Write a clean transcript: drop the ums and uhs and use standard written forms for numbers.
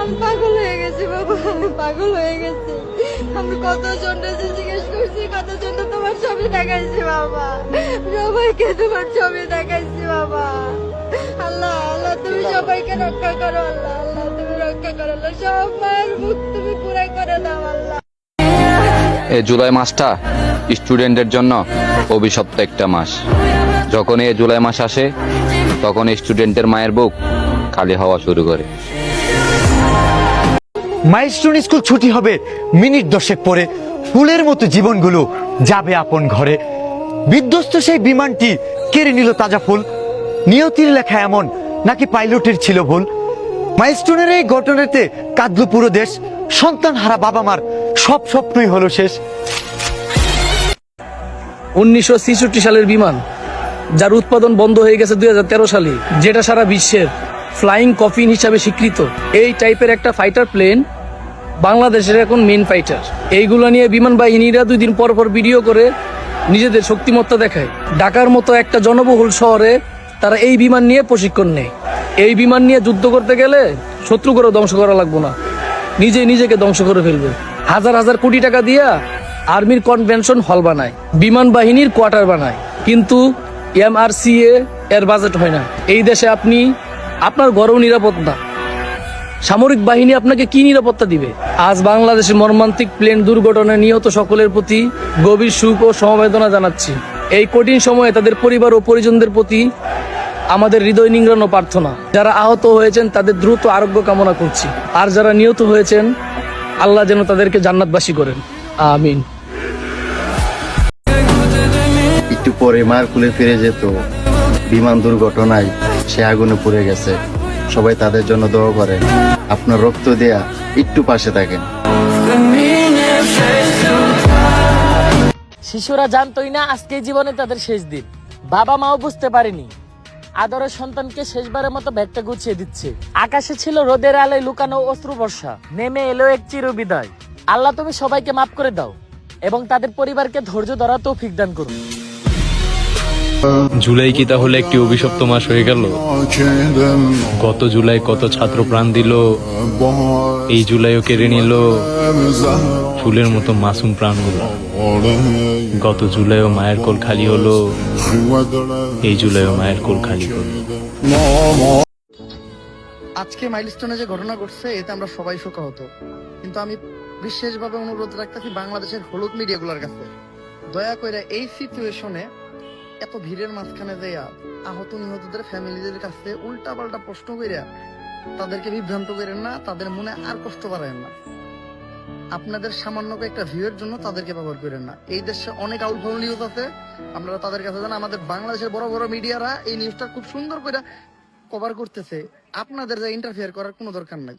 আমি পাগল হয়ে গেছি বাবা, আমি পাগল হয়ে গেছি। আমি কতজন জিজ্ঞেস করছি, কতজন তোমার ছবি দেখাইছি বাবা, সবাইকে তোমার ছবি দেখাইছি বাবা। আল্লাহ আল্লাহ তুমি সবাইকে রক্ষা করো, আল্লাহ আল্লাহ তুমি রক্ষা করো, আল্লাহ সব মায়ের মুখ তুমি পুরা করে দাও আল্লাহ। এই জুলাই মাসটা স্টুডেন্টের জন্য অভিশপ্ত একটা মাস। যখন এই জুলাই মাস আসে তখন স্টুডেন্টের মায়ের বুক খালি হওয়া শুরু করে। মাইলস্টোন স্কুল ছুটি হবে মিনিট 10 পরে, ফুলের মতো জীবনগুলো যাবে আপন ঘরে। বিধ্বস্ত সেই বিমানটি কেড়ে নিল তাজা ফুল, নিয়তির লেখা এমন নাকি পাইলটের ছিল ভুল। মাইলস্টোনের এই ঘটনাতে কাঁদলো পুরো দেশ, সন্তান হারা বাবা মার সব স্বপ্নই হলো শেষ। 1966 সালের বিমান, যার উৎপাদন বন্ধ হয়ে গেছে 2013 সালে, যেটা সারা বিশ্বের ফ্লাইং কফিন হিসাবে স্বীকৃত। এই টাইপের একটা ফাইটার প্লেন বাংলাদেশের এখন মেন ফাইটার। এইগুলো নিয়ে বিমান বাহিনীরা 2 দিন পর পর ভিডিও করে নিজেদের শক্তিমত্তা দেখায়। ঢাকার মতো একটা জনবহুল শহরে তারা এই বিমান নিয়ে প্রশিক্ষণ নেয়। এই বিমান নিয়ে যুদ্ধ করতে গেলে শত্রুকেও ধ্বংস করা লাগবে না, নিজেকে ধ্বংস করে ফেলবে। হাজার হাজার কোটি টাকা দিয়া আর্মির কনভেনশন হল বানায়, বিমান বাহিনীর কোয়ার্টার বানায়, কিন্তু MRCA এর বাজেট হয় না। এই দেশে আপনি আপনার ঘরেও নিরাপদ না, সামরিক বাহিনী আপনাকে কি নিরাপত্তা দিবে? আজ বাংলাদেশের মর্মান্তিক প্লেন দুর্ঘটনায় নিহত সকলের প্রতি গভীর শোক ও সমবেদনা জানাচ্ছি। এই কঠিন সময়ে তাদের পরিবার ও পরিজনদের প্রতি আমাদের হৃদয় নিংড়ানো প্রার্থনা। যারা আহত হয়েছেন তাদের দ্রুত আরোগ্য কামনা করছি, আর যারা নিহত হয়েছেন আল্লাহ যেন তাদেরকে জান্নাতবাসী করেন, আমিন। একটু পরে মার কুলে ফিরে যেত, বিমান দুর্ঘটনায় সে আগুনে পুড়ে গেছে। সবাই তাদের জন্য দোয়া করেন, আপনার রক্ত দেয়া একটু পাশে থাকেন। শিশুরা জানতোই না আজকে জীবনে তাদের শেষ দিন। বাবা মাও বুঝতে পারেনি আদরের সন্তানকে শেষবারের মতো ব্যাগটা গুছিয়ে দিচ্ছে। আকাশে ছিল রোদের আলোয় লুকানো অশ্রু বর্ষা, নেমে এলো এক চির বিদায়। আল্লাহ তুমি সবাইকে মাফ করে দাও এবং তাদের পরিবারকে ধৈর্য ধরা তৌফিক দান করুন। জুলাই কি তাহলে একটি অভিশপ্ত মাস হয়ে গেল? গত জুলাই কত ছাত্র প্রাণ দিল, এই জুলাইও কেড়ে নিল ফুলের মতো মাসুম প্রাণগুলো। গত জুলাইও মায়ের কোল খালি হলো, এই জুলাইও মায়ের কোল খালি হলো। আজকে মাইলস্টোনে যে ঘটনা ঘটছে এতে আমরা সবাই শোকাহত, কিন্তু আমি বিশেষভাবে অনুরোধ রাখতেছি বাংলাদেশের হলুদ মিডিয়াগুলোর কাছে, দয়া করে এই সিচুয়েশনে এত ভিড়ের মাঝখানে যাইয়া আহত নিহতদের ফ্যামিলিদের কাছে উল্টা পাল্টা প্রশ্ন কইরা তাদেরকে বিভ্রান্ত করেন না, তাদের মনে আর কষ্ট বাড়ায়েন না। আপনাদের সামান্য একটা ভিউয়ের জন্য তাদেরকে ব্যবহার করেন না। এই দেশে অনেক আউটফল নিউজ আছে, আপনারা তাদের কাছে যান। আমাদের বাংলাদেশের বড় বড় মিডিয়ারা এই নিউজটা খুব সুন্দর করে কভার করতেছে, আপনাদের যা ইন্টারফেয়ার করার কোনো দরকার নাই।